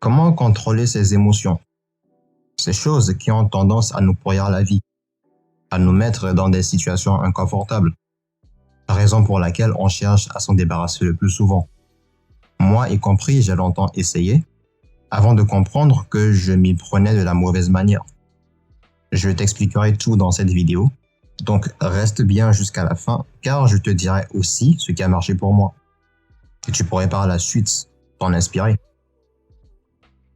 Comment contrôler ses émotions? Ces choses qui ont tendance à nous pourrir la vie, à nous mettre dans des situations inconfortables, raison pour laquelle on cherche à s'en débarrasser le plus souvent. Moi y compris, j'ai longtemps essayé, avant de comprendre que je m'y prenais de la mauvaise manière. Je t'expliquerai tout dans cette vidéo, donc reste bien jusqu'à la fin, car je te dirai aussi ce qui a marché pour moi. Et tu pourrais par la suite t'en inspirer.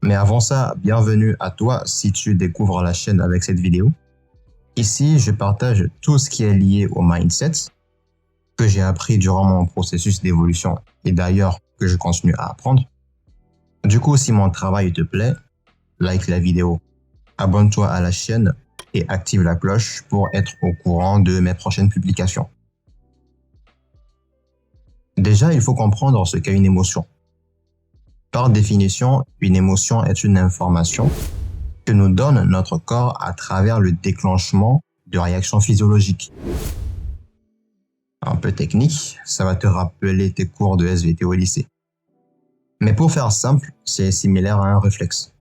Mais avant ça, bienvenue à toi si tu découvres la chaîne avec cette vidéo. Ici, je partage tout ce qui est lié au mindset que j'ai appris durant mon processus d'évolution et d'ailleurs que je continue à apprendre. Du coup, si mon travail te plaît, like la vidéo, abonne-toi à la chaîne et active la cloche pour être au courant de mes prochaines publications. Déjà, il faut comprendre ce qu'est une émotion. Par définition, une émotion est une information que nous donne notre corps à travers le déclenchement de réactions physiologiques. Un peu technique, ça va te rappeler tes cours de SVT au lycée. Mais pour faire simple, c'est similaire à un réflexe.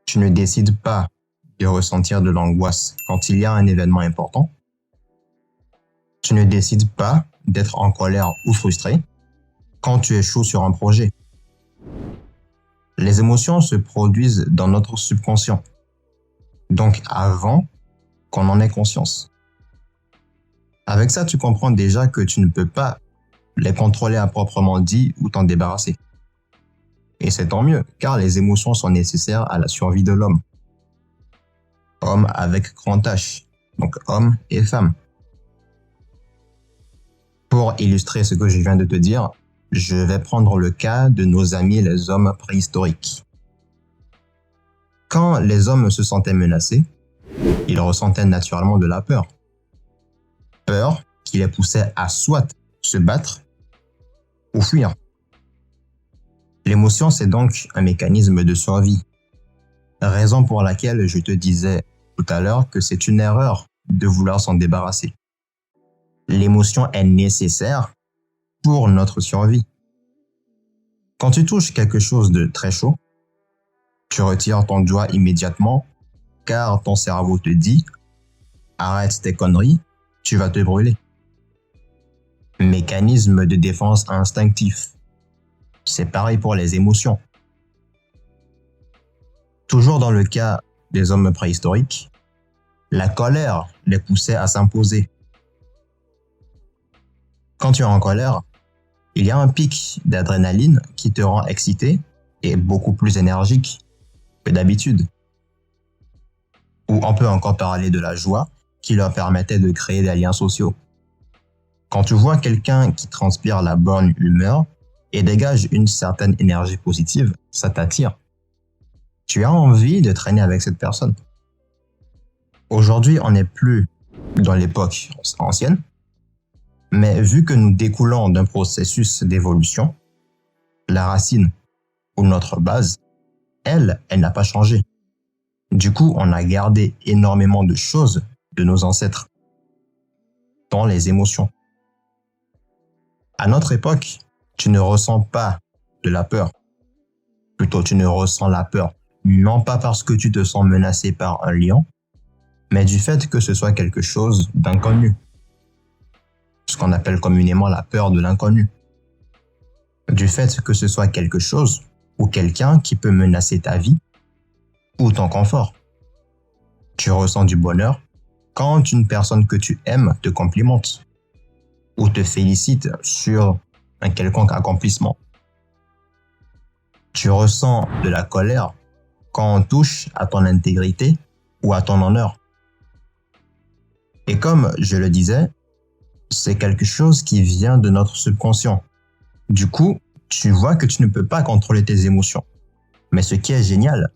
Tu ne décides pas de ressentir de l'angoisse quand il y a un événement important. Tu ne décides pas d'être en colère ou frustré quand tu échoues sur un projet. Les émotions se produisent dans notre subconscient, donc avant qu'on en ait conscience. Avec ça, tu comprends déjà que tu ne peux pas les contrôler à proprement dit ou t'en débarrasser. Et c'est tant mieux, car les émotions sont nécessaires à la survie de l'homme. Homme avec grand H, donc homme et femme. Pour illustrer ce que je viens de te dire, je vais prendre le cas de nos amis les hommes préhistoriques. Quand les hommes se sentaient menacés, ils ressentaient naturellement de la peur. Peur qui les poussait à soit se battre ou fuir. L'émotion, c'est donc un mécanisme de survie. Raison pour laquelle je te disais tout à l'heure que c'est une erreur de vouloir s'en débarrasser. L'émotion est nécessaire pour notre survie. Quand tu touches quelque chose de très chaud, tu retires ton doigt immédiatement car ton cerveau te dit « Arrête tes conneries, tu vas te brûler ». Mécanisme de défense instinctif. C'est pareil pour les émotions. Toujours dans le cas des hommes préhistoriques, la colère les poussait à s'imposer. Quand tu es en colère, il y a un pic d'adrénaline qui te rend excité et beaucoup plus énergique que d'habitude. Ou on peut encore parler de la joie qui leur permettait de créer des liens sociaux. Quand tu vois quelqu'un qui transpire la bonne humeur et dégage une certaine énergie positive, ça t'attire. Tu as envie de traîner avec cette personne. Aujourd'hui, on n'est plus dans l'époque ancienne, mais vu que nous découlons d'un processus d'évolution, la racine ou notre base, elle n'a pas changé. Du coup, on a gardé énormément de choses de nos ancêtres, dont les émotions. À notre époque, tu ne ressens pas de la peur. Plutôt, tu ne ressens la peur, non pas parce que tu te sens menacé par un lion, mais du fait que ce soit quelque chose d'inconnu. Ce qu'on appelle communément la peur de l'inconnu. Du fait que ce soit quelque chose ou quelqu'un qui peut menacer ta vie ou ton confort. Tu ressens du bonheur quand une personne que tu aimes te complimente ou te félicite sur un quelconque accomplissement. Tu ressens de la colère quand on touche à ton intégrité ou à ton honneur. Et comme je le disais, c'est quelque chose qui vient de notre subconscient. Du coup, tu vois que tu ne peux pas contrôler tes émotions. Mais ce qui est génial,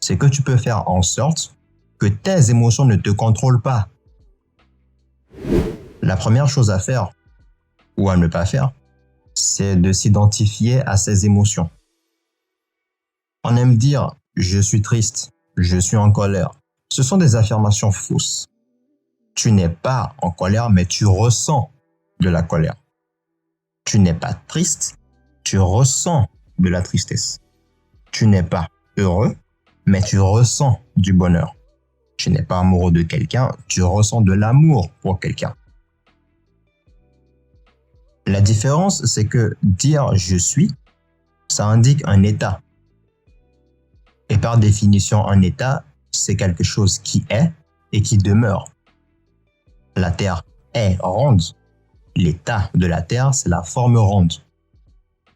c'est que tu peux faire en sorte que tes émotions ne te contrôlent pas. La première chose à faire, ou à ne pas faire, c'est de s'identifier à ses émotions. On aime dire « je suis triste »,« je suis en colère ». Ce sont des affirmations fausses. Tu n'es pas en colère, mais tu ressens de la colère. Tu n'es pas triste, tu ressens de la tristesse. Tu n'es pas heureux, mais tu ressens du bonheur. Tu n'es pas amoureux de quelqu'un, tu ressens de l'amour pour quelqu'un. La différence, c'est que dire je suis, ça indique un état. Et par définition, un état, c'est quelque chose qui est et qui demeure. La Terre est ronde. L'état de la Terre, c'est la forme ronde.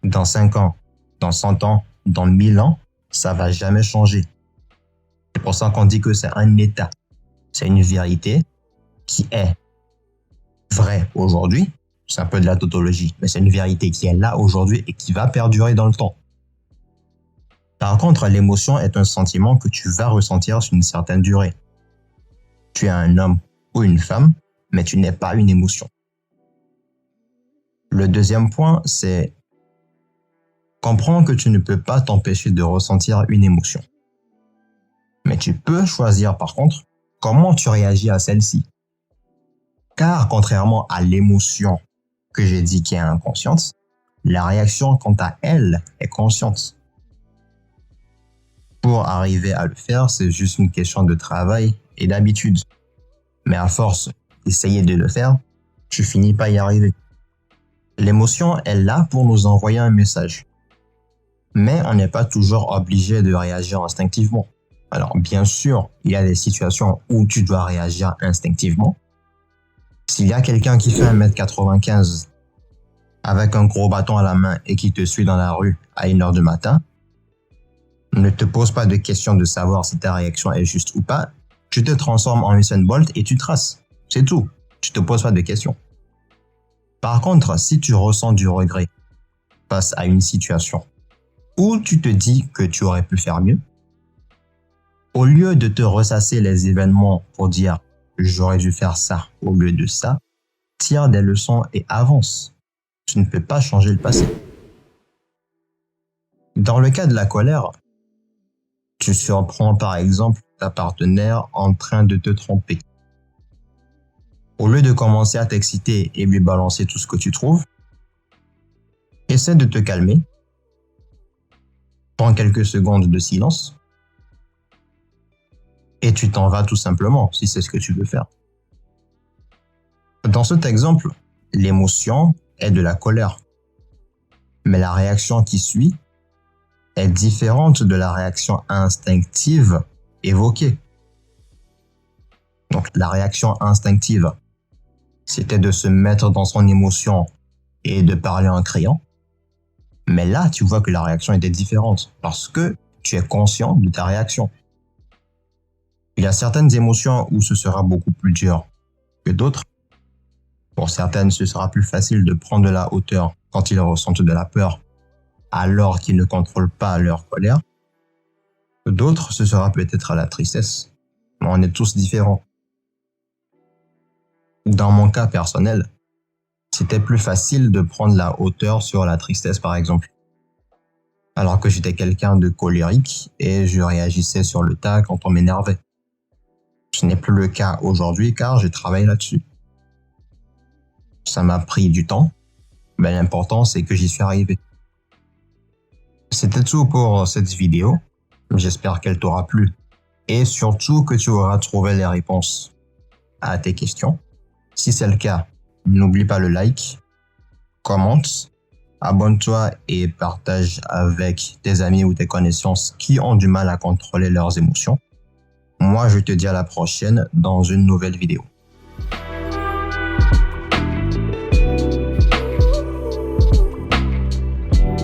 Dans 5 ans, dans 100 ans, dans 1000 ans, ça va jamais changer. C'est pour ça qu'on dit que c'est un état. C'est une vérité qui est vraie aujourd'hui. C'est un peu de la tautologie, mais c'est une vérité qui est là aujourd'hui et qui va perdurer dans le temps. Par contre, l'émotion est un sentiment que tu vas ressentir sur une certaine durée. Tu es un homme ou une femme, mais tu n'es pas une émotion. Le deuxième point, c'est comprendre que tu ne peux pas t'empêcher de ressentir une émotion. Mais tu peux choisir par contre comment tu réagis à celle-ci. Car contrairement à l'émotion que j'ai dit qui est inconsciente, la réaction quant à elle est consciente. Pour arriver à le faire, c'est juste une question de travail et d'habitude. Mais à force d'essayer de le faire, tu finis par y arriver. L'émotion est là pour nous envoyer un message. Mais on n'est pas toujours obligé de réagir instinctivement. Alors bien sûr, il y a des situations où tu dois réagir instinctivement. S'il y a quelqu'un qui fait 1m95 avec un gros bâton à la main et qui te suit dans la rue à 1h du matin, ne te pose pas de question de savoir si ta réaction est juste ou pas. Tu te transformes en Usain Bolt et tu traces. C'est tout. Tu te poses pas de questions. Par contre, si tu ressens du regret face à une situation où tu te dis que tu aurais pu faire mieux, au lieu de te ressasser les événements pour dire « j'aurais dû faire ça au lieu de ça », tire des leçons et avance. Tu ne peux pas changer le passé. Dans le cas de la colère, tu surprends par exemple ta partenaire en train de te tromper. Au lieu de commencer à t'exciter et lui balancer tout ce que tu trouves, essaie de te calmer, prends quelques secondes de silence et tu t'en vas tout simplement si c'est ce que tu veux faire. Dans cet exemple, l'émotion est de la colère, mais la réaction qui suit est différente de la réaction instinctive évoquée. Donc la réaction instinctive, c'était de se mettre dans son émotion et de parler en criant. Mais là, tu vois que la réaction était différente parce que tu es conscient de ta réaction. Il y a certaines émotions où ce sera beaucoup plus dur que d'autres. Pour certaines, ce sera plus facile de prendre de la hauteur quand ils ressentent de la peur alors qu'ils ne contrôlent pas leur colère. D'autres, ce sera peut-être la tristesse. Mais on est tous différents. Dans mon cas personnel, c'était plus facile de prendre la hauteur sur la tristesse, par exemple. Alors que j'étais quelqu'un de colérique et je réagissais sur le tas quand on m'énervait. Ce n'est plus le cas aujourd'hui car j'ai travaillé là-dessus. Ça m'a pris du temps, mais l'important c'est que j'y suis arrivé. C'était tout pour cette vidéo. J'espère qu'elle t'aura plu et surtout que tu auras trouvé les réponses à tes questions. Si c'est le cas, n'oublie pas le like, commente, abonne-toi et partage avec tes amis ou tes connaissances qui ont du mal à contrôler leurs émotions. Moi, je te dis à la prochaine dans une nouvelle vidéo.